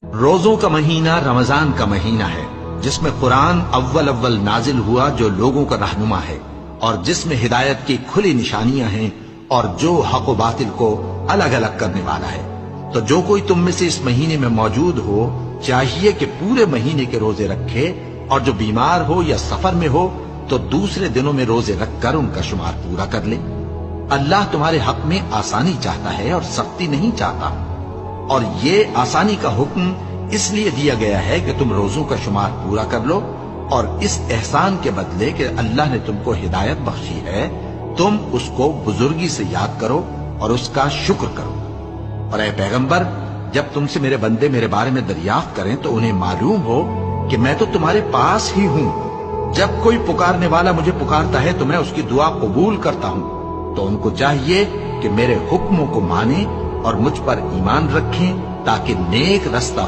روزوں کا مہینہ رمضان کا مہینہ ہے، جس میں قرآن اول نازل ہوا، جو لوگوں کا رہنما ہے اور جس میں ہدایت کی کھلی نشانیاں ہیں اور جو حق و باطل کو الگ الگ کرنے والا ہے۔ تو جو کوئی تم میں سے اس مہینے میں موجود ہو چاہیے کہ پورے مہینے کے روزے رکھے، اور جو بیمار ہو یا سفر میں ہو تو دوسرے دنوں میں روزے رکھ کر ان کا شمار پورا کر لے۔ اللہ تمہارے حق میں آسانی چاہتا ہے اور سختی نہیں چاہتا، اور یہ آسانی کا حکم اس لیے دیا گیا ہے کہ تم روزوں کا شمار پورا کر لو، اور اس احسان کے بدلے کہ اللہ نے تم کو ہدایت بخشی ہے تم اس کو بزرگی سے یاد کرو اور اس کا شکر کرو۔ اور اے پیغمبر، جب تم سے میرے بندے میرے بارے میں دریافت کریں تو انہیں معلوم ہو کہ میں تو تمہارے پاس ہی ہوں۔ جب کوئی پکارنے والا مجھے پکارتا ہے تو میں اس کی دعا قبول کرتا ہوں، تو ان کو چاہیے کہ میرے حکموں کو مانیں اور مجھ پر ایمان رکھیں تاکہ نیک رستہ